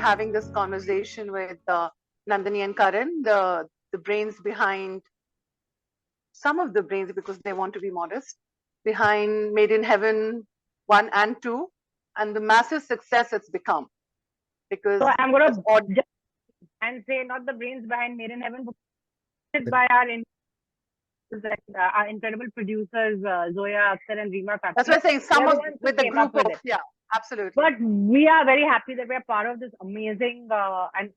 having this conversation with Nandini and Karan, the brains behind, some of the brains, because they want to be modest, behind Made in Heaven 1 and 2, and the massive success it's become. Because so I'm going to and say not the brains behind Made in Heaven, but by our incredible producers, Zoya Akhtar and Reema Khatri. That's what I'm saying. Some of with the group of, yeah, absolutely. But we are very happy that we're part of this amazing, and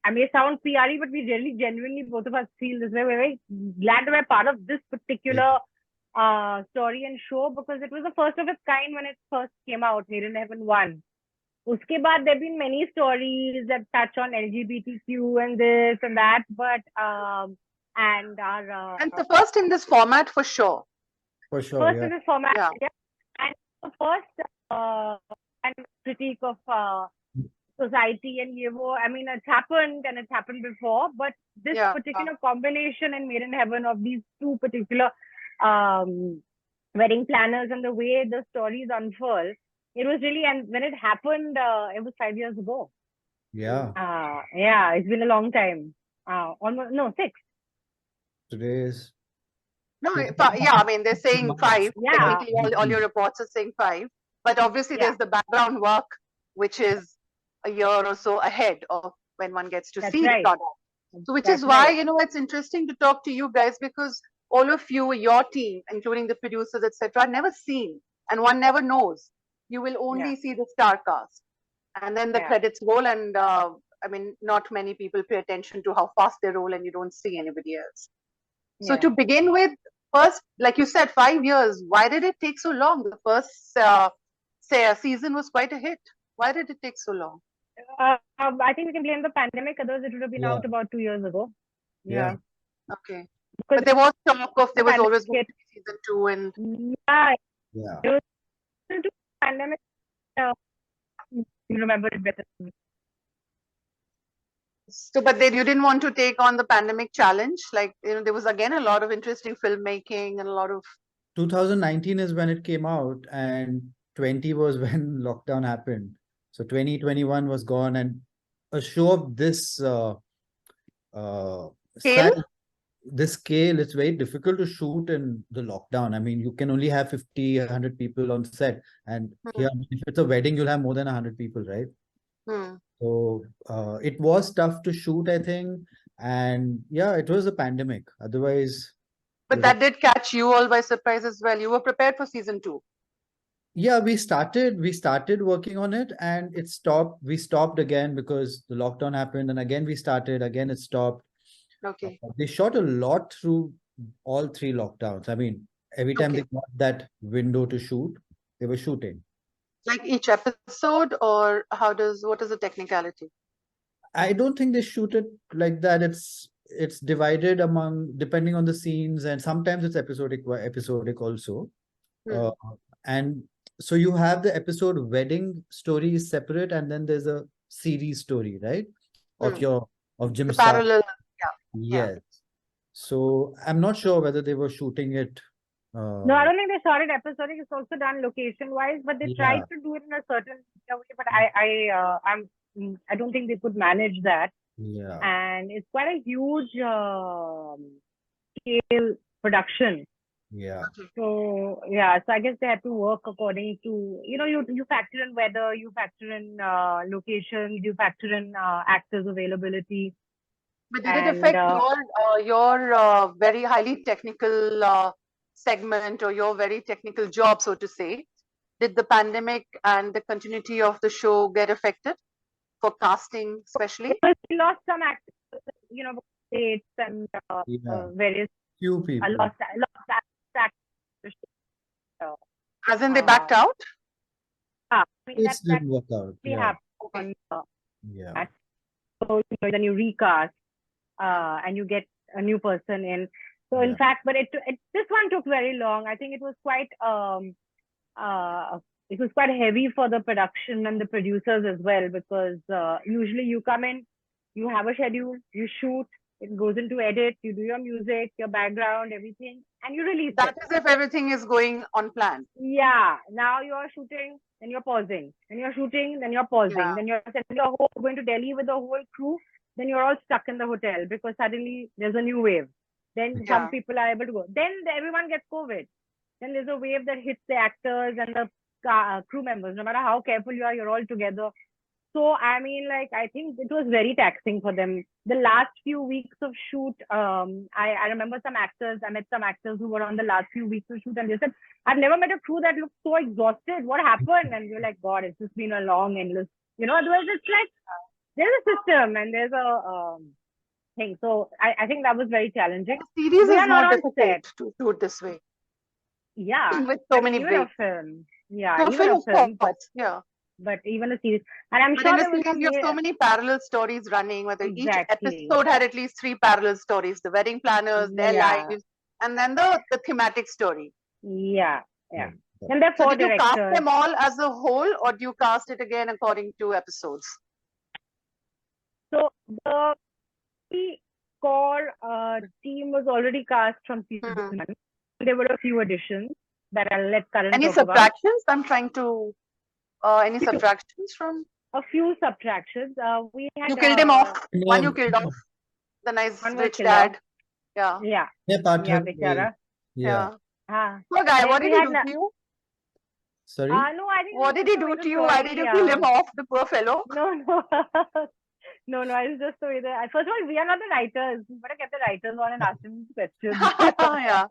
I may sound PRE, but we really genuinely, both of us feel this way. We're very glad to be part of this particular story and show, because it was the first of its kind when it first came out, Made in Heaven 1. Uske baad, there have been many stories that touch on LGBTQ and this and that, but and the first in this format for sure. For sure. First in this format, yeah. And the first and critique of society and Yevo. I mean, it's happened and it's happened before, but this particular combination in Made in Heaven of these two particular wedding planners and the way the stories unfold, it was really, and when it happened, it was 5 years ago. Yeah. Yeah, it's been a long time. Almost, no, 6. Today is. No, yeah, I mean, they're saying 5. Yeah. Technically, all your reports are saying 5. But obviously, there's the background work, which is a year or so ahead of when one gets to see the product. So, which is why, you know, it's interesting to talk to you guys, because all of you, your team, including the producers, etc., are never seen, and one never knows. You will only see the star cast, and then the credits roll, and I mean, not many people pay attention to how fast they roll, and you don't see anybody else. So to begin with, first, like you said, 5 years. Why did it take so long? The first season was quite a hit. Why did it take so long? I think we can blame the pandemic. Otherwise, it would have been out about 2 years ago. Yeah. Okay. But there was talk of there was always going to be season 2, and It was pandemic. You remember it better. So, but then you didn't want to take on the pandemic challenge. Like, you know, there was again a lot of interesting filmmaking and a lot of. 2019 is when it came out, and 20 was when lockdown happened. So 2021 was gone, and a show of this Scale? This scale, it's very difficult to shoot in the lockdown. I mean, you can only have 50, 100 people on set, and here, if it's a wedding, you'll have more than 100 people, right? So it was tough to shoot, I think, and yeah, it was a pandemic. Otherwise, but that did catch you all by surprise as well. You were prepared for season 2. Yeah, we started working on it, and it stopped. We stopped again because the lockdown happened, and again we started. Again, it stopped. Okay. They shot a lot through all 3 lockdowns. I mean, every time they got that window to shoot, they were shooting. Like each episode, or what is the technicality? I don't think they shoot it like that. It's divided among, depending on the scenes, and sometimes it's episodic also. And so you have the episode wedding story is separate, and then there's a series story, right? Of Jim Star. Parallel. Yes. So I'm not sure whether they were shooting it. No, I don't think they shot it episodic. It's also done location wise, but they tried to do it in a certain way. But I don't think they could manage that. Yeah. And it's quite a huge scale production. Yeah. So so I guess they had to work according to, you know, you factor in weather, you factor in locations, you factor in actors availability. But did it affect your very highly technical segment, or your very technical job, so to say? Did the pandemic and the continuity of the show get affected for casting, especially? We lost some actors, you know, dates and various. Few people. Lost actors. As in they backed out? It didn't work out. So then you recast and you get a new person in. So in fact, but this one took very long. I think it was quite heavy for the production and the producers as well, because usually you come in, you have a schedule, you shoot, it goes into edit, you do your music, your background, everything, and you release That it. is if everything is going on plan. Yeah. Now you're shooting, then you're pausing. Then you're shooting, then you're pausing. Yeah. Then you're going to Delhi with the whole crew. Then you're all stuck in the hotel because suddenly there's a new wave. Then Yeah. some people are able to go. Then everyone gets COVID. Then there's a wave that hits the actors and the crew members. No matter how careful you are, you're all together. So, I mean, like, I think it was very taxing for them. The last few weeks of shoot, I remember some actors, I met some actors who were on the last few weeks of shoot, and they said, I've never met a crew that looked so exhausted. What happened? And we're like, God, it's just been a long, endless, otherwise it's like, there's a system and there's a thing. So, I think that was very challenging. The series We is are not more on difficult set. to shoot this way. Yeah. With so many even a breaks. film. Yeah, No, even a film, of course, yeah. but even a series. And I'm But sure in a there was series, some you have so many parallel stories running, whether each Exactly. episode had at least 3 parallel stories, the wedding planners, their Yeah. lives, and then the thematic story. Yeah. Yeah. And there are So 4 did you cast directors. them all as a whole, or do you cast it again according to episodes? So the core team was already cast from season 1. There were a few additions that I'll let Karan Any talk about. subtractions? I'm trying to. Any subtractions from? A few subtractions. We had. You killed him off. No, One you killed off. The nice One was rich killed dad. off. Yeah. Yeah. Yeah, Yeah, Bechara. yeah. Poor guy, Then what we did he had do to you? Sorry? no, I think What it's did just he the way do the to you? Why did you kill him story, off, the poor fellow? No. No, it's just the way that. First of all, we are not the writers. We better get the writers on and ask them questions. Yeah.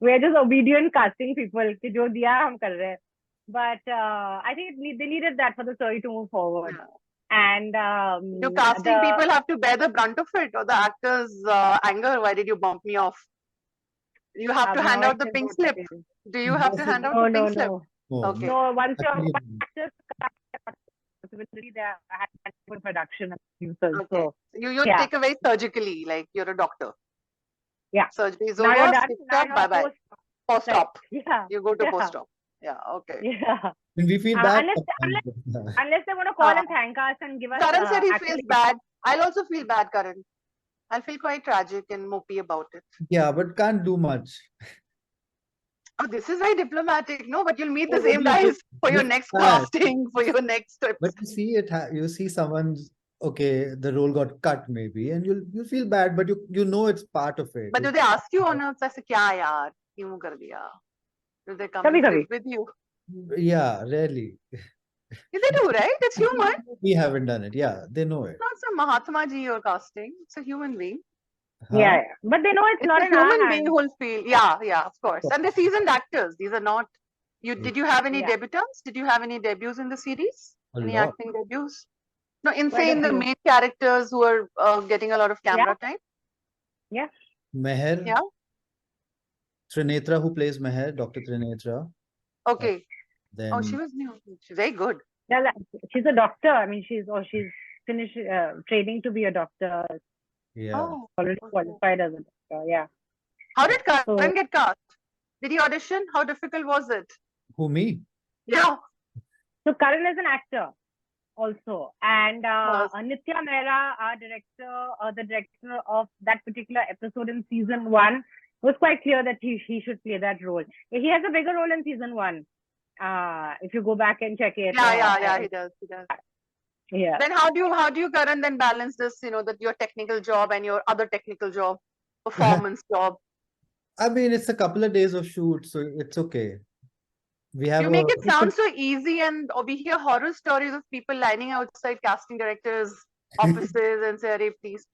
We are just obedient casting people. कि जो दिया हम कर रहे हैं. But I think they needed that for the story to move forward. Yeah. And You casting people have to bear the brunt of it, or the actor's anger. Why did you bump me off? You have to hand out the pink slip. Do you have to hand out the pink slip? Okay. No, once you're Actually, actors, responsibility there had for production and producers. Okay. So You take away surgically, like you're a doctor. Yeah. Surgery is now over. you're done. Stitched Now up, you're bye-bye. Post-op. Yeah. You go to Yeah. post-op. Yeah, okay. Yeah. we feel bad. Unless they want to call and thank us and give us. Karan said he feels bad. I'll also feel bad, Karan. I'll feel quite tragic and mopey about it. Yeah, but can't do much. Oh, this is very diplomatic. No, but you'll meet the Oh, same but guys for your it's next bad. casting, for your next trip. But you see it, you see someone's okay, the role got cut maybe, and you feel bad, but you know it's part of it. But do they ask you on a ऐसे क्या यार क्यों कर दिया? Do they come Kabhi, and kabhi. sit with you? Yeah, rarely. They do, right? It's human. We haven't done it. Yeah, they know it. Not some Mahatma Ji you're casting. It's a human being. Huh? Yeah, but they know it's not a in our human being hands. who'll feel. Yeah, of course. And they're seasoned actors. These are not. Did you have any Yeah. debutants? Did you have any debuts in the series? A Any lot. acting debuts? No, Quite a insane. The few. main characters who are getting a lot of camera time. Yeah. Meher. Yeah. Trinetra, who plays Meher, Dr. Trinetra. Okay. Then Oh, she was new. She's very good. Yeah, she's a doctor. I mean, she's finished training to be a doctor. yeah. Oh. Already qualified as a doctor. Yeah. How did Karan So- get cast? Did he audition? How difficult was it? Who, me? Yeah. So Karan is an actor also, and Yes. Nitya Mehra, our director, the director of that particular episode in season 1, was quite clear that he should play that role. He has a bigger role in season 1. If you go back and check it. Yeah. He does. Yeah. Then how do you Karan then balance this? That your technical job and your other technical job, performance job. I mean, it's a couple of days of shoot, so it's okay. We have You make it sound so easy, and we hear horror stories of people lining outside casting directors' offices and say, "Arey, please."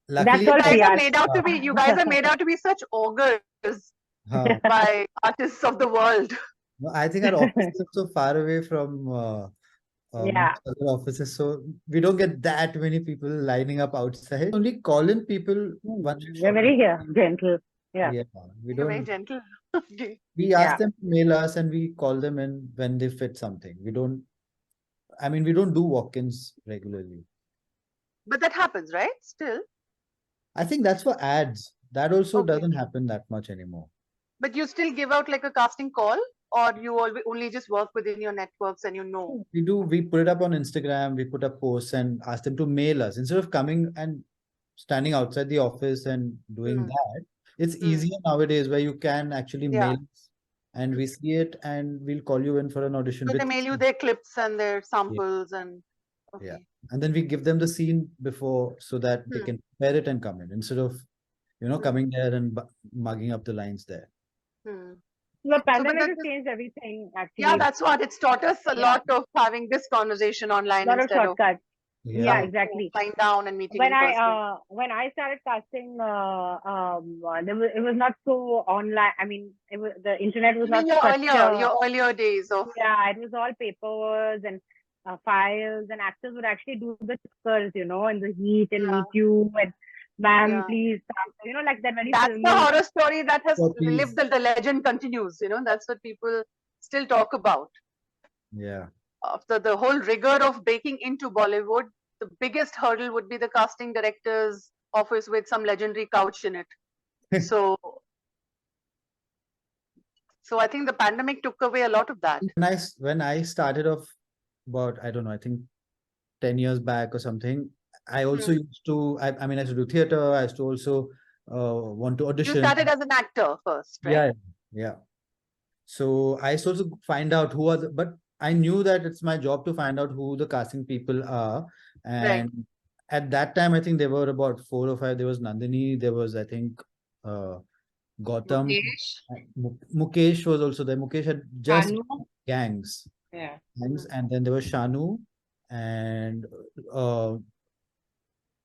Luckily, That's all You guys are PR. made out to be. You guys are made out to be such ogres Huh. by artists of the world. No, I think our office is so far away from Yeah. other offices, so we don't get that many people lining up outside. Only call in people once we We're very gentle. Yeah. Yeah, we You're very don't. gentle. Okay. We ask Yeah. them to mail us, and we call them in when they fit something. We don't. I mean, we don't do walk-ins regularly. But that happens, right? Still. I think that's for ads. That also Okay. doesn't happen that much anymore. But you still give out like a casting call, or you only just work within your networks and We do. We put it up on Instagram. We put up posts and ask them to mail us instead of coming and standing outside the office and doing that. It's easier nowadays where you can actually mail and we see it and we'll call you in for an audition. So they mail you their clips and their samples and and then we give them the scene before so that they can prepare it and come in instead of coming there and mugging up the lines there. The pandemic has changed everything, actually. Yeah, that's what it's taught us a lot of having this conversation online lot instead of shortcuts. Yeah, exactly. Flying down and meeting when I started casting, it was not so online. I mean, the internet was not your earlier days of it was all papers and files, and actors would actually do the tuckers, in the heat and meet you and ma'am, please, like that very that's filmy. the horror story that has lived. The legend continues. That's what people still talk about. Yeah. After the whole rigor of breaking into Bollywood, the biggest hurdle would be the casting director's office with some legendary couch in it. So I think the pandemic took away a lot of that. When I started off about, I don't know, I think 10 years back or something, I also used to, I mean, I used to do theater. I used to also want to audition. You started as an actor first, right? Yeah. So I used to also find out who are but I knew that it's my job to find out who the casting people are. And at that time, I think there were about 4 or 5. There was Nandini. There was, I think, Gautam. Mukesh was also there. Mukesh had just gangs. Yeah. Gangs. And then there was Shanu. And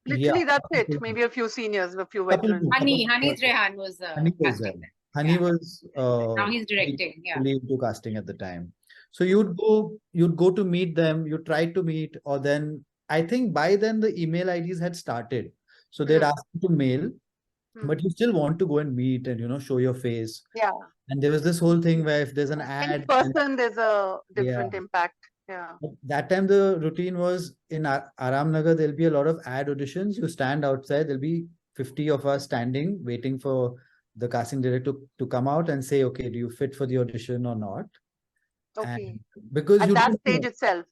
literally that's it. Maybe a few seniors, a few veterans. Hani's Rehan was casting. Hani was now he's directing. into casting at the time. So you'd go to meet them, you try to meet, or then I think by then the email IDs had started. So they'd ask you to mail, but you still want to go and meet and show your face. Yeah. And there was this whole thing where if there's an ad in person, there's a different impact. Yeah. But that time the routine was in Aram Nagar, there'll be a lot of ad auditions. You stand outside, there'll be 50 of us standing, waiting for the casting director to come out and say, okay, do you fit for the audition or not? Okay. And because at that stage itself.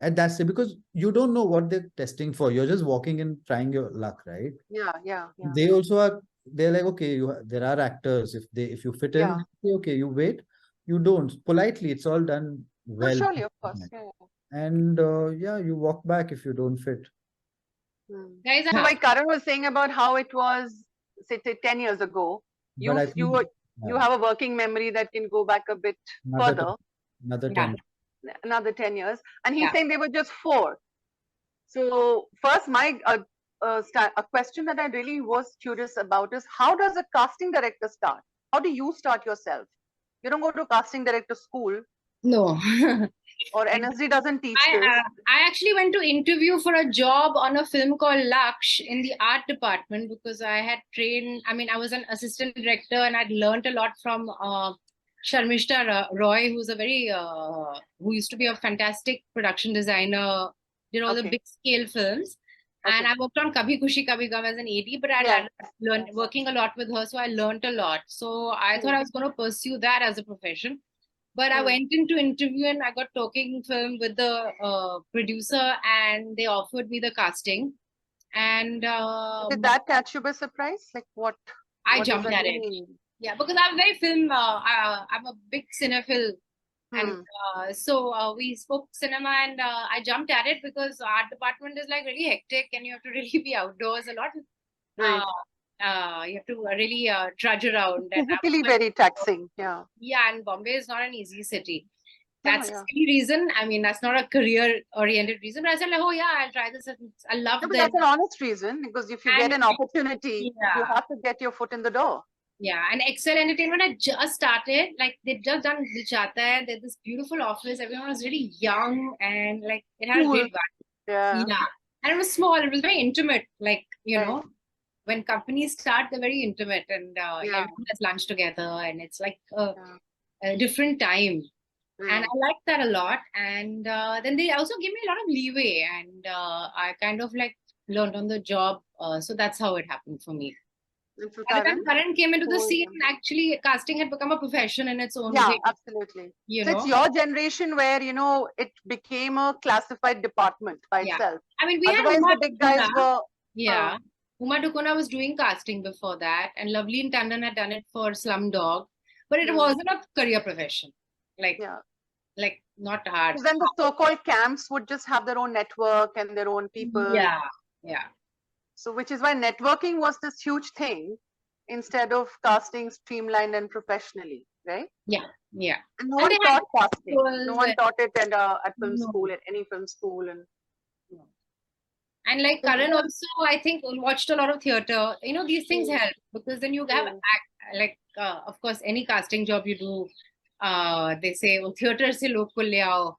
At that stage, because you don't know what they're testing for. You're just walking and trying your luck, right? Yeah. They also are. They're like, okay, there are actors. If you fit in, okay, you wait. You don't. Politely, it's all done well. Oh, surely, of course. Yeah. And you walk back if you don't fit. Guys, like Karan was saying about how it was, say, 10 years ago. You have a working memory that can go back a bit further. Another 10 years. And he's saying they were just 4. So first, a question that I really was curious about is, how does a casting director start? How do you start yourself? You don't go to casting director school. No. Or NSD doesn't teach this. I actually went to interview for a job on a film called Laksh in the art department because I had trained, I was an assistant director and I'd learned a lot from Sharmishta Roy, who's who used to be a fantastic production designer, did all the big scale films. And I worked on Kabhi Khushi Kabhi Gham as an AD, but I learned working a lot with her, so I learned a lot. So I thought I was going to pursue that as a profession. But I went into interview and I got talking film with the producer, and they offered me the casting. And did that catch you by surprise? Like what? I jumped at it. Yeah, because I'm very film. I'm a big cinephile, and so we spoke cinema, and I jumped at it because art department is like really hectic, and you have to really be outdoors a lot. Right. You have to really trudge around. Physically very taxing. Yeah. Yeah, and Bombay is not an easy city. That's the reason. That's not a career-oriented reason. But I said, like, I'll try this. I love that. That's an honest reason, because if you get an opportunity, you have to get your foot in the door. Yeah, and Excel Entertainment had just started. Like, they'd just done Dil Chahta Hai. They had this beautiful office. Everyone was really young, and like it had a great vibe. Yeah. And it was small. It was very intimate. Like, when companies start, they're very intimate, and everyone has lunch together, and it's like a different time. And I liked that a lot. And then they also gave me a lot of leeway, and I kind of like learned on the job. So that's how it happened for me. By the time Karan came into the scene, actually casting had become a profession in its own way. Yeah, absolutely. So it's your generation where, it became a classified department by itself. We Otherwise, had the big guys were... Uma Dukona was doing casting before that, and Lovely and Tandon had done it for Slumdog, but it wasn't a career profession. Like not hard. Then the so-called camps would just have their own network and their own people. Yeah. So which is why networking was this huge thing instead of casting streamlined and professionally, right? Yeah. And no one taught casting. No one taught it at film No. school, at any film school. And like Karan also, I think, watched a lot of theatre. You know, these things help because then you have of course, any casting job you do, they say, oh, theatre se log ko le aao.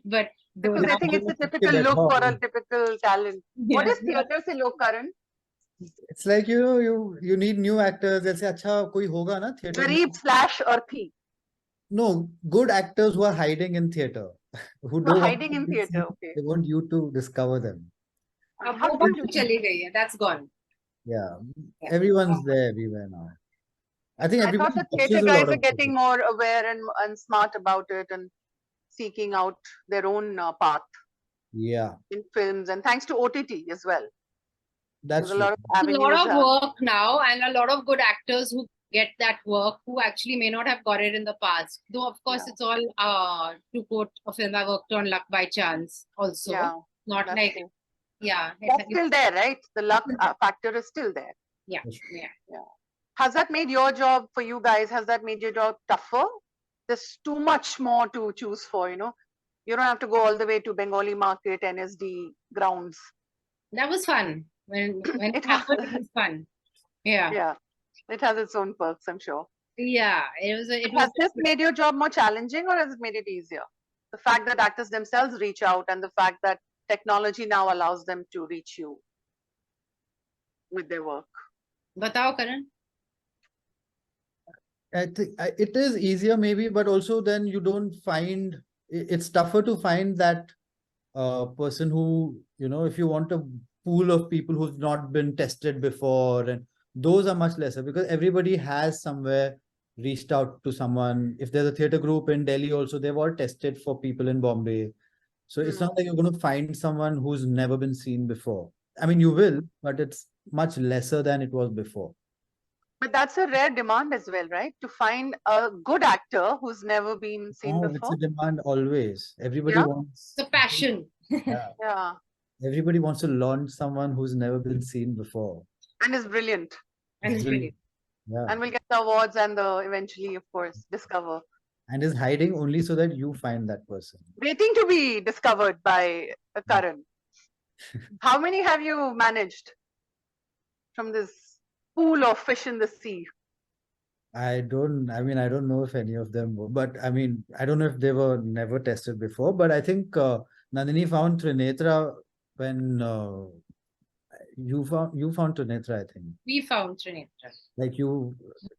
But because I think it's a typical look for a typical talent. Yeah. What is theatre se log, Karan? It's like, you need new actors. They'll say, acha, koi hoga na theatre. Garib / earthy. No, good actors who are hiding in theatre. Who don't hiding in theatre, okay. They want you to discover them. How about you? Chali gayi hai. That's gone. Yeah. Everyone's there everywhere now. I think I thought the theatre guys are getting more aware and smart about it and seeking out their own path. Yeah. In films, and thanks to OTT as well. That's a lot of work now, and a lot of good actors who get that work who actually may not have got it in the past. Though of course it's all to quote a film I worked on, luck by chance also. Yeah, not like true. Yeah. That's still there, right? The luck factor is still there. Yeah. Has that made your job for you guys? Has that made your job tougher? There's too much more to choose for, you know. You don't have to go all the way to Bengali market, NSD grounds. That was fun. When it happened, it was fun. Yeah. It has its own perks, I'm sure. Yeah, Has this made your job more challenging, or has it made it easier? The fact that actors themselves reach out, and the fact that technology now allows them to reach you with their work. Batao, Karan. I think it is easier maybe, but also then you don't find, it's tougher to find that person who, if you want a pool of people who've not been tested before, and those are much lesser because everybody has somewhere reached out to someone. If there's a theatre group in Delhi also, they've all tested for people in Bombay. So it's not like you're going to find someone who's never been seen before. I mean, you will, but it's much lesser than it was before. But that's a rare demand as well, right? To find a good actor who's never been seen before. It's a demand always. Everybody wants... The passion. Yeah. Everybody wants to launch someone who's never been seen before. And is brilliant. Yeah. And will get the awards and eventually, of course, discover. And is hiding only so that you find that person. Waiting to be discovered by Karan. How many have you managed from this pool of fish in the sea? I don't know if any of them were, but I don't know if they were never tested before, but I think Nandini found Trinetra when you found Trinetra, I think. We found Trinetra. Like you.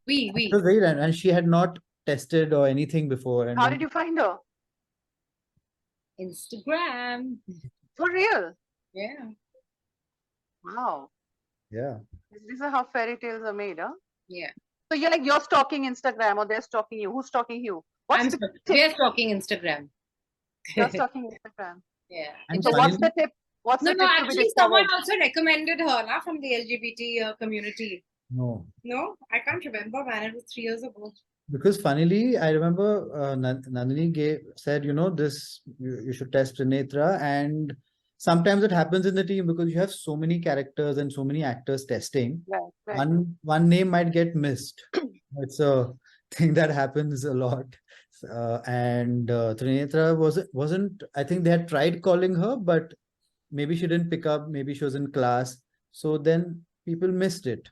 We. And she had not tested or anything before. And how did you find her? Instagram. For real? Yeah. Wow. Yeah. These are how fairy tales are made, huh? Yeah. So you're stalking Instagram, or they're stalking you. Who's stalking you? We're stalking Instagram. You're stalking Instagram. Yeah. And so what's the tip? No, actually someone also recommended her from the LGBT community. No, I can't remember, man. It was 3 years ago. Because funnily, I remember Nandini said, this you should test Trinetra, and sometimes it happens in the team because you have so many characters and so many actors testing. Right. One name might get missed. It's a thing that happens a lot. And Trinetra wasn't. I think they had tried calling her, but maybe she didn't pick up. Maybe she was in class. So then people missed it.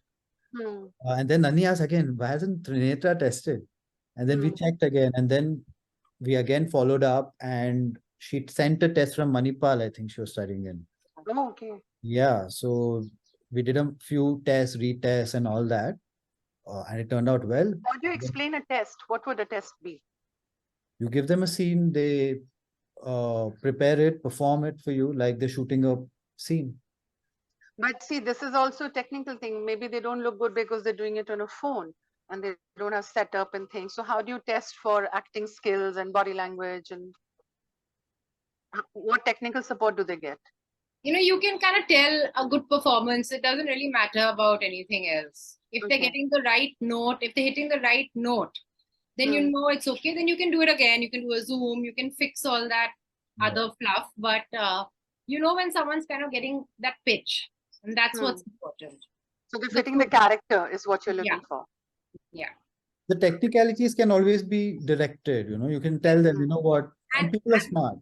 And then Nani asked again, why hasn't Trinetra tested? And then we checked again, and then we again followed up, and she sent a test from Manipal, I think she was studying in. Oh, okay. Yeah, so we did a few tests, retests and all that, and it turned out well. How do you explain a test? What would a test be? You give them a scene, they prepare it, perform it for you like they're shooting a scene. But see, this is also a technical thing. Maybe they don't look good because they're doing it on a phone and they don't have setup and things. So how do you test for acting skills and body language, and what technical support do they get? you can kind of tell a good performance. It doesn't really matter about anything else. If they're getting the right note, if they're hitting the right note, then you know it's okay. Then you can do it again. You can do a zoom. You can fix all that other fluff. But when someone's kind of getting that pitch, and that's what's important. So they're fitting the character is what you're looking for. Yeah. The technicalities can always be directed. You can tell them, what, and people are smart.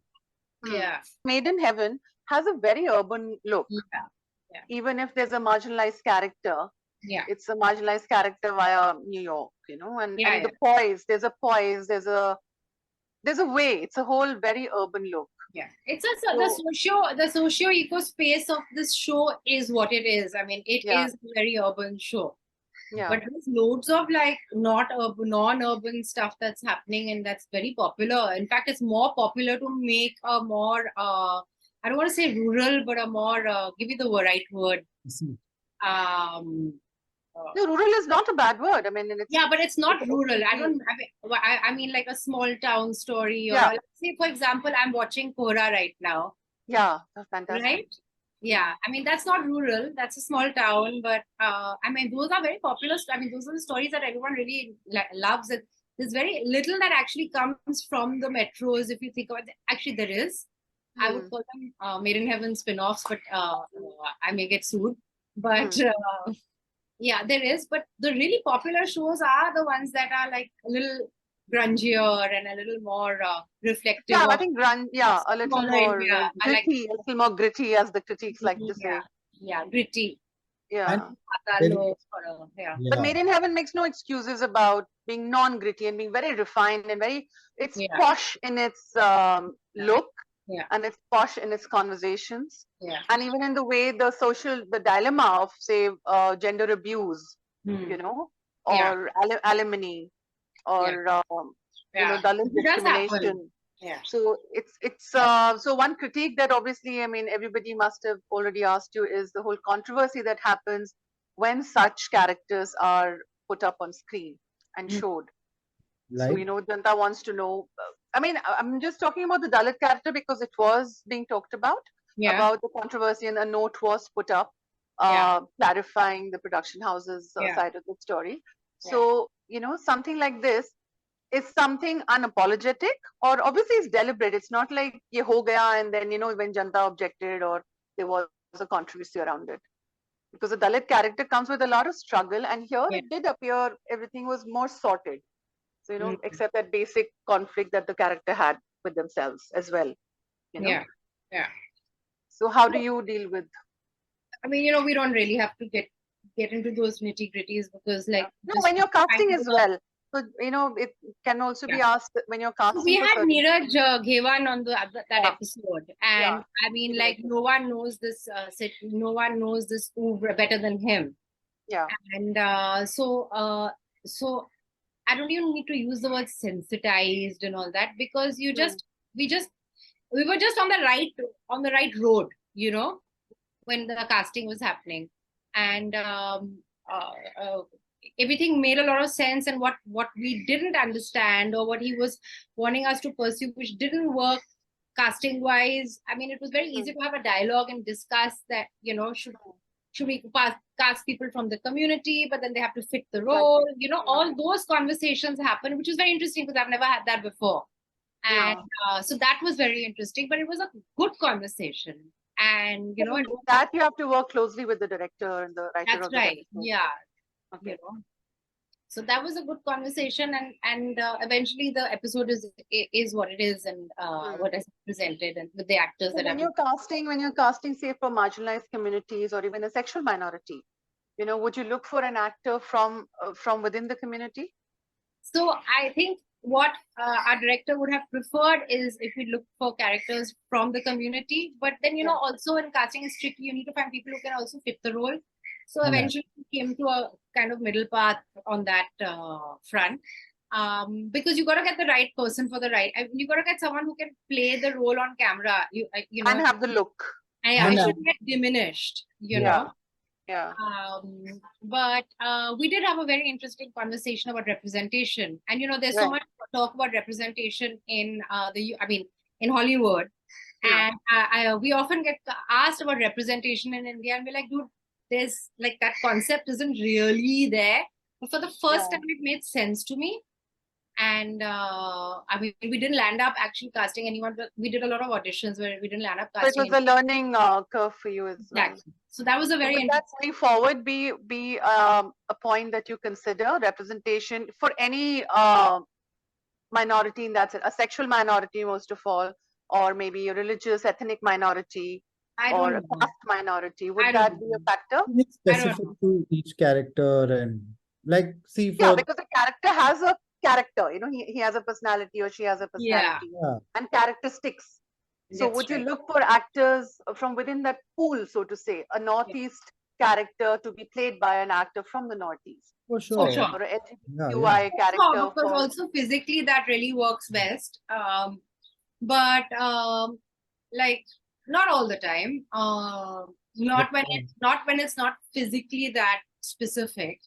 Yeah. Made in Heaven has a very urban look. Yeah. Even if there's a marginalized character, it's a marginalized character via New York, and the poise, there's a poise, there's a way. It's a whole very urban look. Yeah, it's the socio-eco space of this show is what it is. I mean, it is a very urban show. Yeah. But there's loads of like non-urban stuff that's happening, and that's very popular. In fact, it's more popular to make a more I don't want to say rural, but a more give me the right word. No, rural is not a bad word. I mean, but it's not rural. I mean like a small town story. Or let's say, for example, I'm watching Kora right now. Yeah, that's fantastic. Right? Yeah, I mean, that's not rural. That's a small town. But I mean, those are very popular. I mean, those are the stories that everyone really loves. There's very little that actually comes from the metros. If you think about it, actually there is. I would call them Made in Heaven spin-offs, but I may get sued. But yeah, there is. But the really popular shows are the ones that are like a little grungier and a little more reflective. Yeah, I think a little more gritty, a little more gritty, as the critiques like to say. Yeah, gritty. Yeah. But Made in Heaven makes no excuses about being non-gritty and being very refined and it's posh in its look. Yeah. And it's posh in its conversations. Yeah. And even in the way the dilemma of, say, gender abuse, or alimony, or Dalit discrimination. Yeah. So it's so one critique that obviously, I mean, everybody must have already asked you is the whole controversy that happens when such characters are put up on screen and showed. Like? So, Janta wants to know. I mean, I'm just talking about the Dalit character because it was being talked about the controversy, and a note was put up clarifying the production house's side of the story. So, something like this is something unapologetic, or obviously it's deliberate. It's not like ye ho gaya and then, when Janta objected or there was a controversy around it. Because the Dalit character comes with a lot of struggle, and here it did appear everything was more sorted. So, except that basic conflict that the character had with themselves as well. Yeah. So how do you deal with? I mean, we don't really have to get into those nitty-gritties because, like, when you're casting as well. So, it can also be asked when you're casting. We had Neeraj Ghewan on that episode, and I mean, like, no one knows this better than him. Yeah. And so I don't even need to use the word sensitized and all that, because we were just on the right road, when the casting was happening, and everything made a lot of sense. And what we didn't understand, or what he was wanting us to pursue, which didn't work casting wise, I mean, it was very easy to have a dialogue and discuss that, should we cast people from the community, but then they have to fit the role, all those conversations happen, which is very interesting because I've never had that before. And so that was very interesting, but it was a good conversation. And, that you have to work closely with the director and the writer. That's right. Yeah. Okay. So that was a good conversation, and eventually the episode is what it is, and what is presented, and with the actors so when you're casting, say, for marginalized communities or even a sexual minority, would you look for an actor from within the community? So I think what our director would have preferred is if we look for characters from the community, but then also in casting is tricky. You need to find people who can also fit the role. So eventually we came to a kind of middle path on that front, because you got to get the right person for the right. You got to get someone who can play the role on camera. And have the look. And it shouldn't get diminished. Yeah. But we did have a very interesting conversation about representation, and there's so much talk about representation in in Hollywood. And we often get asked about representation in India, and we're like, dude, there's like that concept isn't really there. But for the first time, it made sense to me. And I mean, we didn't land up actually casting anyone, but we did a lot of auditions where we didn't land up casting. So it was a learning curve for you as well. Exactly. So that was a very Would that going forward be a point that you consider, representation for any minority in that sense, a sexual minority most of all, or maybe a religious, ethnic minority, or a caste minority? Would that be a factor? It's specific to each character, and like, see, for because a character has a character, you know, he has a personality or she has a personality, and characteristics. So would you look for actors from within that pool, so to say, a Northeast character to be played by an actor from the Northeast? For sure. Or an LGBTQI character. Because also physically that really works best. But like not all the time. Not when it's not physically that specific.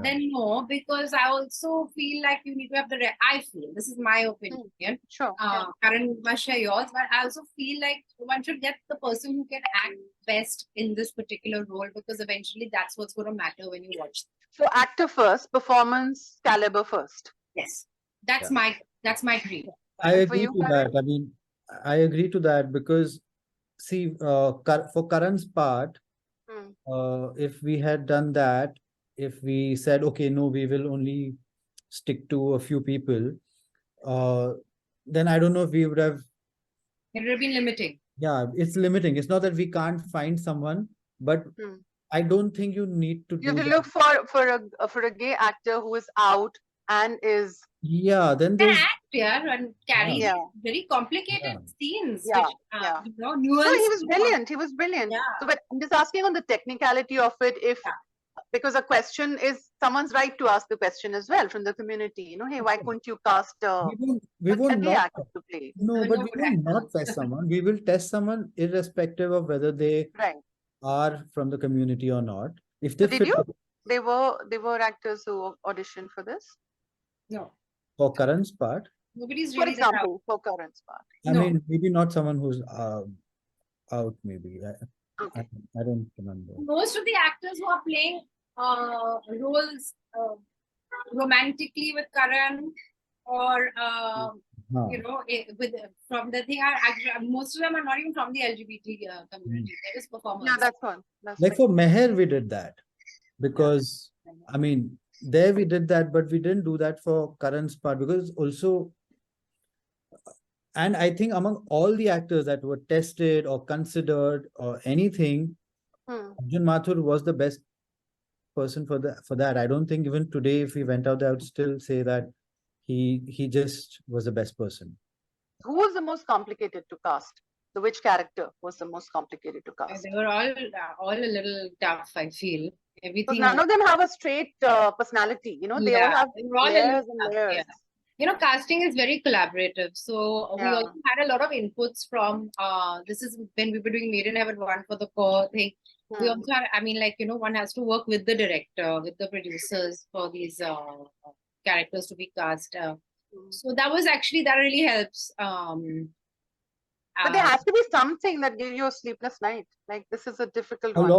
Then no, because I also feel like you need to have I feel, this is my opinion. Sure. Karan must share yours, but I also feel like one should get the person who can act best in this particular role, because eventually that's what's going to matter when you watch. So actor first, performance caliber first. Yes, that's my dream. I agree to that. I mean, I agree to that because, see, for Karan's part, if we had done that, if we said, okay, no, we will only stick to a few people, then I don't know if we would have. It would have been limiting. Yeah, it's limiting. It's not that we can't find someone, but I don't think you need to. You have to look for a gay actor who is out and is. Yeah, then there's. And carry very complicated scenes. Yeah, which, So he was brilliant. He was brilliant. Yeah. So, but I'm just asking on the technicality of it, if. Because a question is someone's right to ask the question as well from the community. You know, hey, why couldn't you cast we will not actor to play? No, but we will not test someone. We will test someone irrespective of whether they are from the community or not. If they did you? They were actors who auditioned for this. No. For Karan's part. Nobody's really. For example, for Karan's part. I mean, maybe not someone who's out. Maybe. Okay. I don't remember. Most of the actors who are playing roles romantically with Karan, or you know, from the thing, most of them are not even from the LGBT community. They're just performers. Yeah, that's one. Like for Meher, we did that because I mean, there we did that, but we didn't do that for Karan's part because also. And I think among all the actors that were tested or considered or anything, Arjun Mathur was the best person for that. I don't think even today, if we went out there, I would still say that he just was the best person. Who was the most complicated to cast? Which character was the most complicated to cast? They were all a little tough, I feel. Everything. None of them have a straight personality. You know, they all have layers and layers. Yeah. You know, casting is very collaborative. So we also had a lot of inputs from, this is when we were doing Made in Heaven 1 for the core thing. We also had, I mean, like, you know, one has to work with the director, with the producers for these characters to be cast. So that really helps. But there has to be something that gives you a sleepless night. Like, this is a difficult one.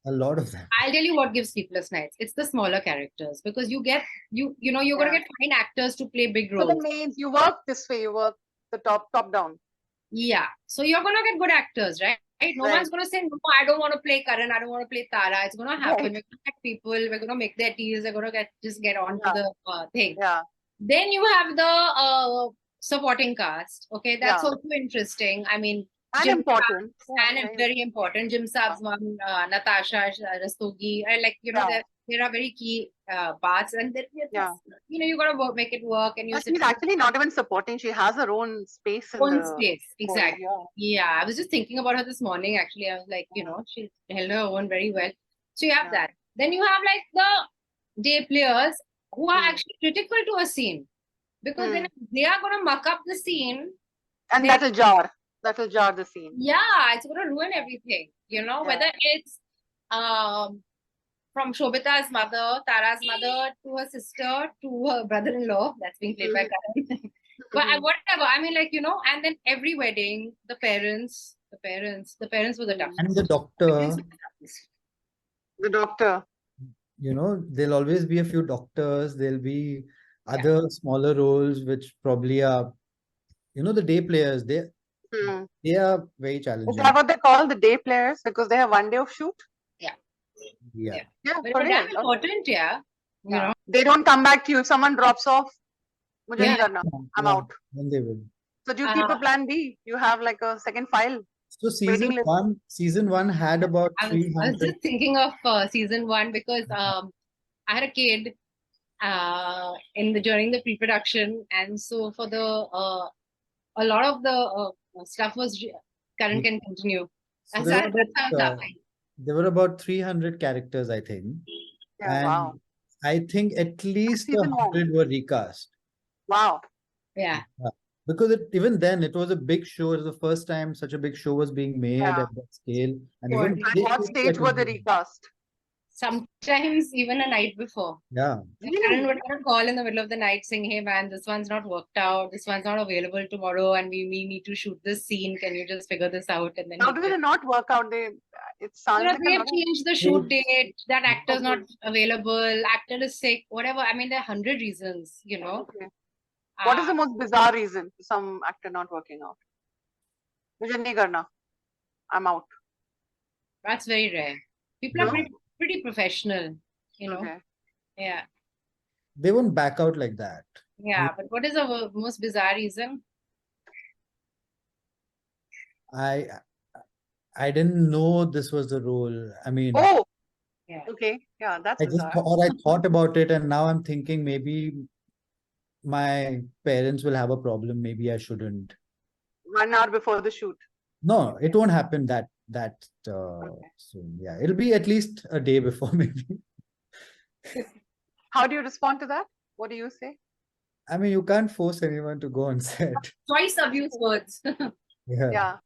A lot of them. I'll tell you what gives sleepless nights. It's the smaller characters, because you get you're gonna get fine actors to play big roles. So the mains, you work this way, you work the top down. Yeah. So you're gonna get good actors, right? No one's gonna say, no, I don't want to play Karan, I don't want to play Tara. It's gonna happen. We're gonna get people, we're gonna make their deals, they're gonna get on to the thing. Yeah. Then you have the supporting cast. Okay, that's also interesting. I mean, and important. And very important. Jim Saab's mom, Natasha Rastogi, and like, you know, there are very key parts, and then you know, you gotta make it work. And she's actually not even supporting; she has her own space. Exactly. Yeah, I was just thinking about her this morning. Actually, I was like, you know, she held her own very well. So you have that. Then you have like the day players who are actually critical to a scene, because then they are gonna muck up the scene, and that'll jar the scene. Yeah, it's going to ruin everything, you know, whether it's from Shobita's mother, Tara's mother, to her sister, to her brother-in-law, that's being played by Karan, But whatever. I mean, like, and then every wedding, the parents were the toughest. And the doctor, The doctor. there'll always be a few doctors, there'll be other smaller roles which probably are, the day players, they are very Is challenging. that what they call the day players? Because they have one day of shoot? Yeah. But for it's real. damn important, They don't come back to you. If someone drops off, mujhe nahi karna. I'm out. Then they will. So do you keep a plan B? You have like a second file. So season one had about I was 300. just thinking of season 1 because I had a kid during the pre-production, and so for the a lot of the stuff was Karan can continue. So There were about 300 characters, I think. Yeah, and wow. I think at least Season 100 were recast. Wow. Yeah. Because even then it was a big show. It was the first time such a big show was being made at that scale. And even At what stage were they recast? Sometimes even a night before. Yeah. Karan would call in the middle of the night saying, "Hey man, this one's not worked out. This one's not available tomorrow, and we need to shoot this scene. Can you just figure this out?" And then how do they not work out? It sounds like they have changed the shoot date. That actor's not available. Actor is sick. Whatever. I mean, there are 100 reasons. Okay. What is the most bizarre reason for some actor not working out? Mujhe nahi karna. I'm out. That's very rare. People are pretty professional, Okay. Yeah. They won't back out like that. Yeah, but what is the most bizarre reason? I didn't know this was the role. I mean, yeah. Okay. Yeah, that's I bizarre. I thought about it, and now I'm thinking maybe my parents will have a problem. Maybe I shouldn't. 1 hour before the shoot. No, it won't happen that soon. Yeah, it'll be at least a day before maybe. How do you respond to that? What do you say? I mean, you can't force anyone to go on set. Twice abuse words. Yeah.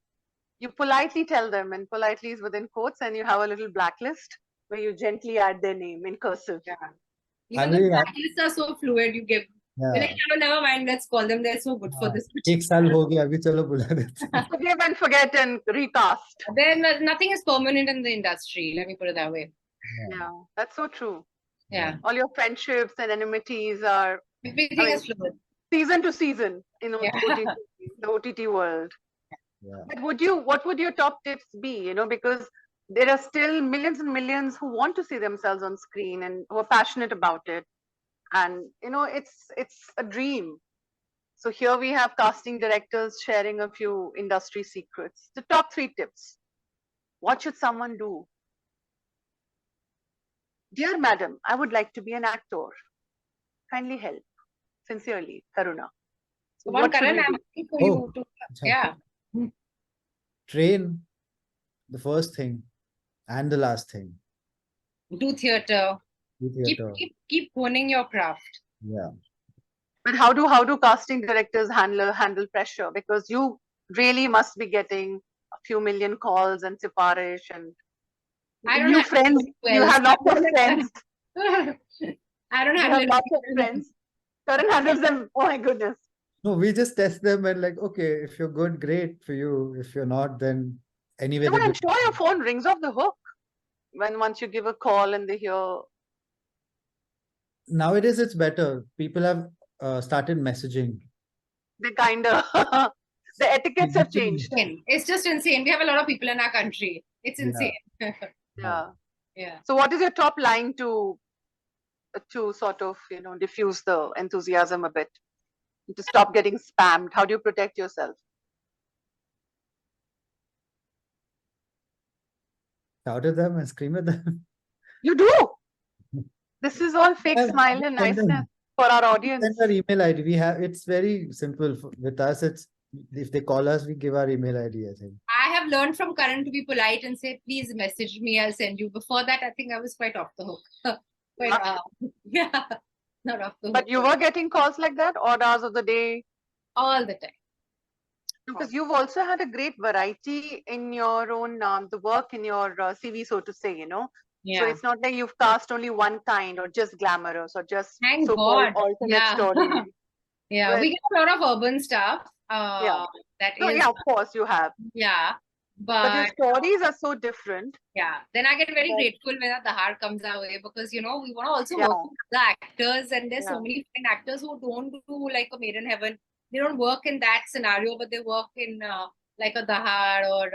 You politely tell them, and politely is within quotes, and you have a little blacklist where you gently add their name in cursive. Even the blacklists are so fluid. You give. Like, never mind. Let's call them. They're so good for this. एक साल हो गया अभी चलो बुला देते. Forgive and forget and recast. Then nothing is permanent in the industry. Let me put it that way. Yeah, that's so true. Yeah. All your friendships and enmities are everything is fluid. Season to season in the OTT world. Yeah. But what would your top tips be? Because there are still millions and millions who want to see themselves on screen and who are passionate about it. And it's a dream. So here we have casting directors sharing a few industry secrets. The top 3 tips. What should someone do? Dear madam, I would like to be an actor. Kindly help. Sincerely, Karuna. So what Karan, I'm asking for you to, yeah. Train, the first thing and the last thing. Do theater. Keep honing your craft. Yeah. But how do casting directors handle pressure? Because you really must be getting a few million calls and siparish and new friends. You have lots of friends. I don't have lots of friends. Karan handles them. Oh my goodness. No, we just test them and like, okay, if you're good, great for you. If you're not, then anyway. No, I'm sure your phone rings off the hook once you give a call and they hear. Nowadays, it's better. People have started messaging. They kind of the etiquettes have changed. It's just insane. We have a lot of people in our country. It's insane. Yeah. Yeah. So what is your top line to sort of diffuse the enthusiasm a bit, to stop getting spammed? How do you protect yourself? Shout at them and scream at them. You do. This is all fake smile and niceness for our audience. Send our email ID. We have. It's very simple with us. It's if they call us, we give our email ID. I think. I have learned from Karan to be polite and say, "Please message me. I'll send you." Before that, I think I was quite off the hook. But yeah, not off the hook. But you were getting calls like that, odd hours of the day, all the time. Because you've also had a great variety in your own the work in your CV, so to say. Yeah. So it's not like you've cast only one kind or just glamorous or just Thank so-called God. alternate stories. Yeah, we get a lot of urban stuff. Yeah. That No, is, yeah, of course you have. yeah, But your but stories are so different. yeah, then I get very But- grateful when the heart comes our way, because we want to also Yeah. work with the actors, and there's Yeah. so many fine actors who don't do like a Made in Heaven. They don't work in that scenario, but they work in like a Dahar or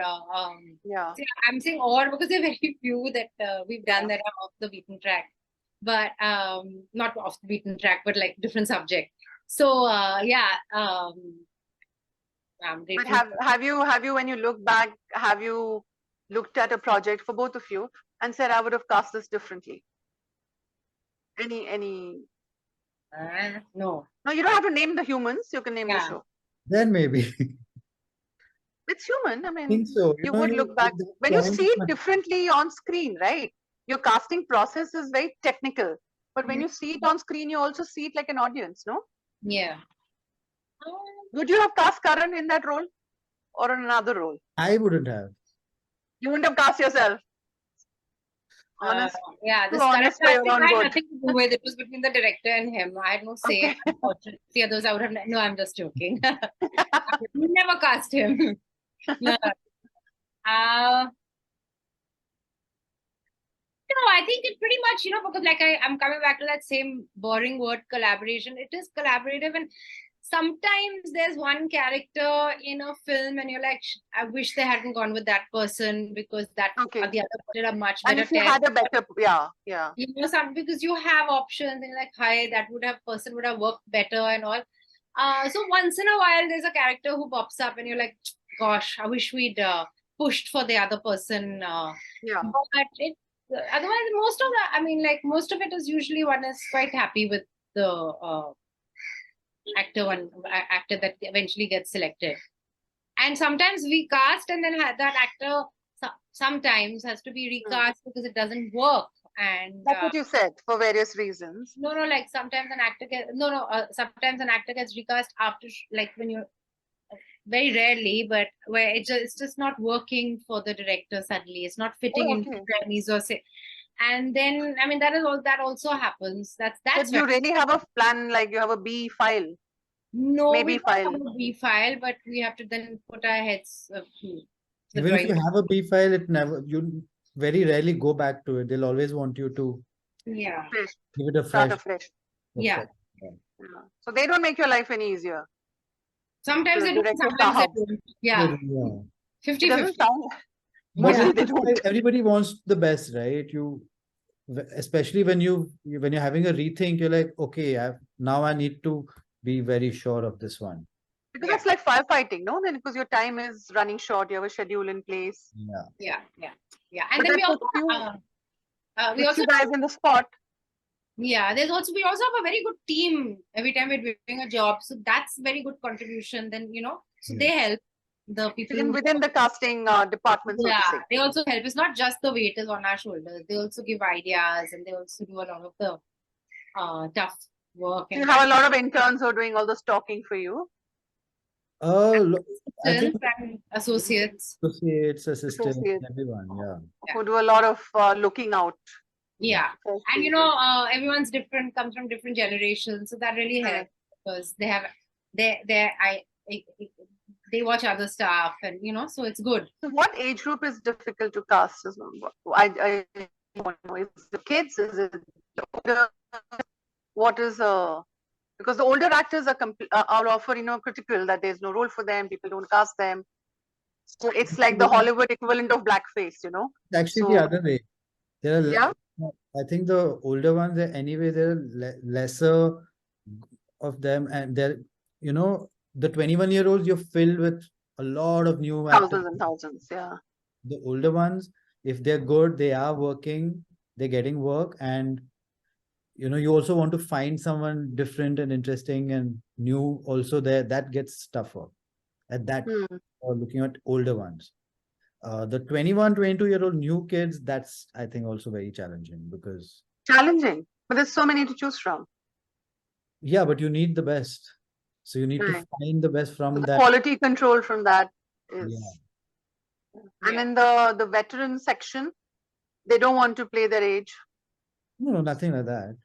Yeah. see, I'm saying or because there are very few that we've done that are off the beaten track, but not off the beaten track, but like different subject. So yeah, I'm But grateful. have you when you look back, have you looked at a project for both of you and said, I would have cast this differently? Any No. No, you don't have to name the humans, you can name the Yeah. show. Then maybe. It's human. I I mean, think so. you would look back at that when you point see of it my- differently on screen, right? Your casting process is very technical, but when Mhm. you see it on screen, you also see it like an audience, no? Yeah. Would you have cast Karan in that role or in another role? I wouldn't have. You wouldn't have cast yourself. Honest. Yeah, Too this current honest for your casting own I had good. nothing to do with it. Was between the director and him. I had no say. Okay. Unfortunately, others I would have. No, I'm just joking. I would never cast him. No. No, I think it pretty much, because like I'm coming back to that same boring word collaboration. It is collaborative, and sometimes there's one character in a film and you're like, I wish they hadn't gone with that person because that Okay. the other did a much And better if you test. had a better, yeah. Because you have options and you're like, hi, that person would have worked better and all. So once in a while, there's a character who pops up and you're like, gosh, I wish we'd pushed for the other person. Yeah. But otherwise, most of it is usually one is quite happy with the actor that eventually gets selected. And sometimes we cast and then that actor sometimes has to be recast because it doesn't work. And That's what you said, for various reasons. no, like sometimes an actor sometimes an actor gets recast after like when you're very rarely, but where it's just not working for the director suddenly. It's not fitting into their needs or say. And then that also happens. That's But you really have a plan, like you have a B file. no, maybe we file. don't have a B file, but we have to then put our heads Even if you have a B file, you very rarely go back to it. They'll always want you to Fresh. give it a Start fresh. afresh. Yeah. So they don't make your life any easier. Sometimes The they do, director sometimes they Sahab. don't. Yeah. Yeah. 50-50. It doesn't sound. But Mostly they that's why don't. everybody wants the best, right? Especially when you're having a rethink, you're like, okay, now I need to be very sure of this one. Because that's like firefighting, no? Then because your time is running short, you have a schedule in place. Yeah. And But then we also you guys in the spot. Yeah, we also have a very good team every time we're doing a job. So that's very good contribution. Then, so they help the people Within the casting department, so to say. they also help. It's not just the weight is on our shoulders. They also give ideas and they also do a lot of the tough work. You have a lot of interns who are doing all the stalking for you. I think and associates, assistants, everyone, who do a lot of looking out. Yeah, and everyone's different, comes from different generations, so that really helps because they have they watch other stuff, and so it's good. So what age group is difficult to cast as well? I want to know, is it the kids, is it the older? What is because the older actors are often critical that there's no role for them, people don't cast them. So it's like the Hollywood equivalent of blackface, Actually, the other way. I think the older ones, anyway, there are lesser of them, and they're, the 21-year-olds, you're filled with a lot of new thousands and thousands. Yeah. The older ones, if they're good, they are working, they're getting work, and you also want to find someone different and interesting and new also there. That gets tougher at that, or looking at older ones. The 21, 22-year-old new kids, that's, I think, also very challenging because... Challenging, but there's so many to choose from. Yeah, but you need the best. So you need to find the best from that. Quality control from that is... And in the veteran section, they don't want to play their age. No, nothing like that.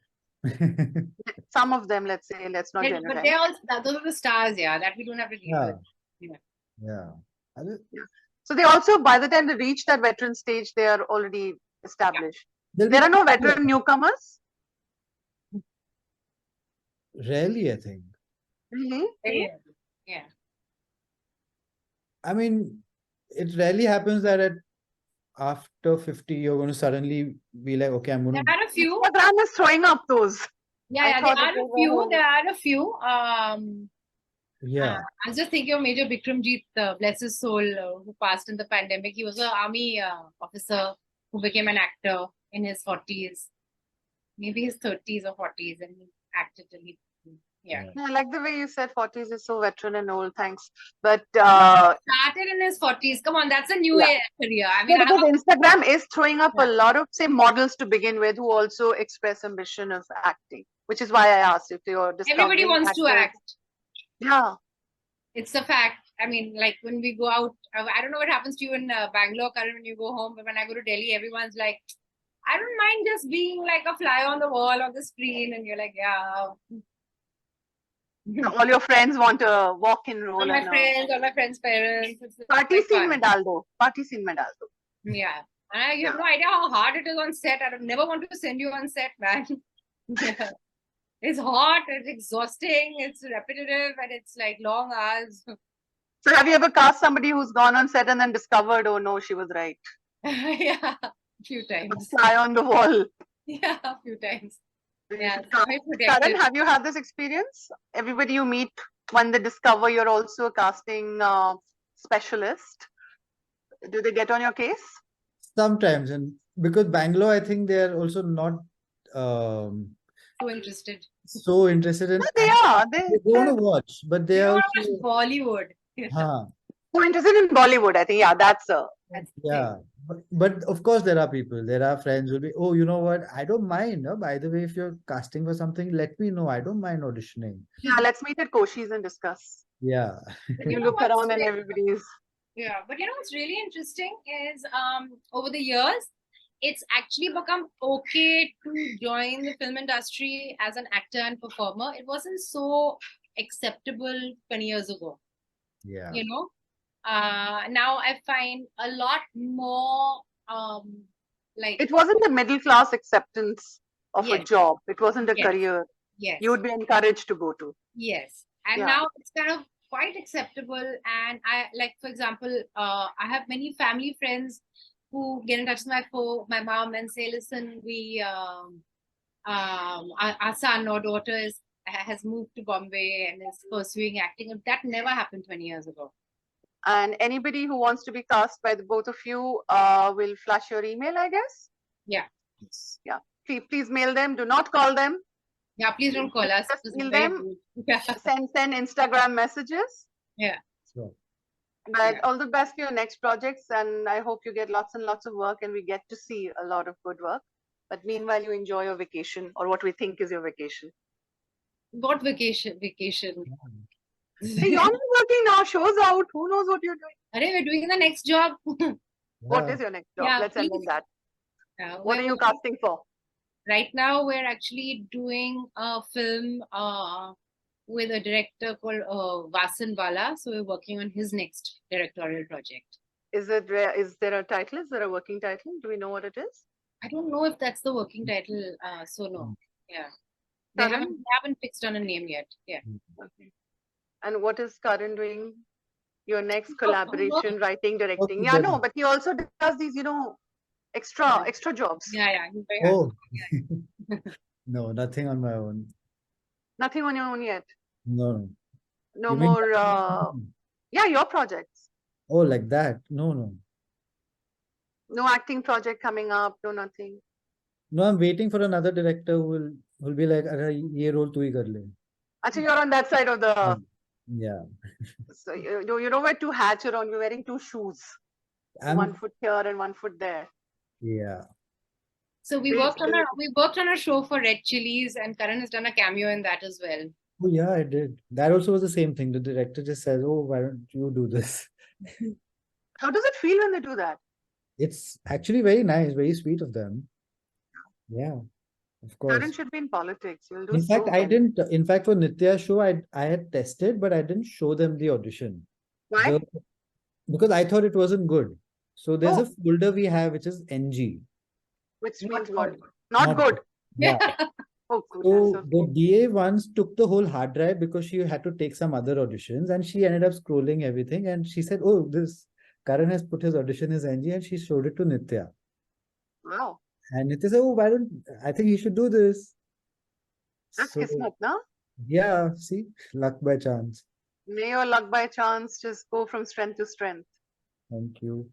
Some of them, let's say, let's not But generalize. they're all, those are the stars, yeah, that we don't have to deal Yeah. with. Yeah. Yeah. So they also, by the time they reach that veteran stage, they are already established. There'll There be are no veteran newcomers? rarely, I think. Really? Yeah. Yeah. I mean, it rarely happens that after 50, you're going to suddenly be like, okay, I'm going There to. are a few. Instagram is throwing up those. Yeah, I yeah, thought there it are a was a few. whole- There are a few. Yeah. I was just thinking of Major Bikramjit, bless his soul, who passed in the pandemic. He was an army officer who became an actor in his 40s, maybe his 30s or 40s, and he acted till he, yeah. I like the way you said 40s is so veteran and old, thanks. But Started in his 40s. Come on, that's a new career. I mean, because Instagram is throwing up a lot of, say, models to begin with who also express ambition of acting, which is why I asked if you're discovering everybody wants to actors. act. Yeah. It's a fact. I mean, like when we go out, I don't know what happens to you in Bangalore, Karan, when you go home, but when I go to Delhi, everyone's like, I don't mind just being like a fly on the wall on the screen, and you're like, yeah. So all your friends want a walk-in role. All my friends' parents. It's Party quite scene fun. medaldo. Party scene medaldo. Yeah. And you have no idea how hard it is on set. I don't never want to send you on set, man. Yeah. It's hot, it's exhausting, it's repetitive, and it's like long hours. So have you ever cast somebody who's gone on set and then discovered, oh no, she was right? Yeah, a few times. Fly on the wall. Yeah, a few times. Yeah, Karan, have you had this experience? Everybody you meet, when they discover you're also a casting specialist, do they get on your case? Sometimes, and because Bangalore, I think they're also not so interested. So interested in. No, they are. They want to watch, but they are also Bollywood. So interested in Bollywood, I think. Yeah, that's yeah. But of course, there are people. There are friends who will be. Oh, you know what? I don't mind. By the way, if you're casting for something, let me know. I don't mind auditioning. Yeah, let's meet at Koshi's and discuss. Yeah. You look around and everybody's. Yeah, but you know what's really interesting is over the years, it's actually become okay to join the film industry as an actor and performer. It wasn't so acceptable 20 years ago. Yeah. You know, now I find a lot more like. It wasn't a middle class acceptance of a job. It wasn't a career. Yes. You would be encouraged to go to. Yes. And now it's kind of quite acceptable. And I, like, for example, I have many family friends who get in touch with my mom and say, listen, we our son or daughter has moved to Bombay and is pursuing acting. That never happened 20 years ago. And anybody who wants to be cast by the both of you will flash your email, I guess. Yeah. Yeah. Please mail them. Do not call them. Yeah, please don't call us. Just mail them. Send Instagram messages. Yeah. Sure. But all the best for your next projects, and I hope you get lots and lots of work, and we get to see a lot of good work. But meanwhile, you enjoy your vacation, or what we think is your vacation. What vacation? Vacation. Hey, you're not working now. Show's out. Who knows what you're doing? We're doing the next job. What is your next job? Yeah, let's end on that. What are you casting for? Right now, we're actually doing a film with a director called Vasan Bala. So we're working on his next directorial project. Is there a title? Is there a working title? Do we know what it is? I don't know if that's the working title. So no. Yeah. They haven't fixed on a name yet. Yeah. Okay. And what is Karan doing? Your next collaboration, writing, directing. Yeah, no, but he also does these, extra jobs. Yeah. Oh. No, nothing on my own. Nothing on your own yet? No. No more, yeah, your projects. Oh, like that? No. No acting project coming up, no nothing. No, I'm waiting for another director who will be like, "Ye role tu hi kar le." Actually, you're on that side of the. Yeah. So you know where two hats you're on. You're wearing two shoes. 1 foot here and 1 foot there. Yeah. So we worked on a show for Red Chilies, and Karan has done a cameo in that as well. Oh yeah, I did. That also was the same thing. The director just says, "Oh, why don't you do this?" How does it feel when they do that? It's actually very nice, very sweet of them. Yeah. Of Karan course. should be in politics. You'll do In so fact, I well. didn't. In fact, for Nitya's show, I had tested, but I didn't show them the audition. Why? Because I thought it wasn't good. So there's a Oh, folder we have which is NG. which Not means what? good. Not good. Yeah. Oh, goodness. So the Okay. DA once took the whole hard drive because she had to take some other auditions, and she ended up scrolling everything, and she said, "Oh, this Karan has put his audition as NG," and she showed it to Nitya. Wow. And Nitya said, "Oh, why don't I think he should do this?" That's So kismet, na? yeah, see, luck by chance. May your luck by chance just go from strength to strength. Thank you.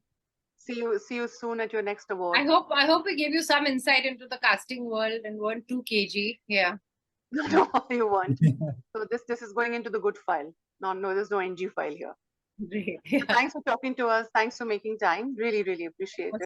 See you soon at your next award. I hope we gave you some insight into the casting world and weren't too cagey. Yeah. No, you won't. So this is going into the good file. No, there's no NG file here. Great. So thanks for talking to us. Thanks for making time. Really, really appreciate it.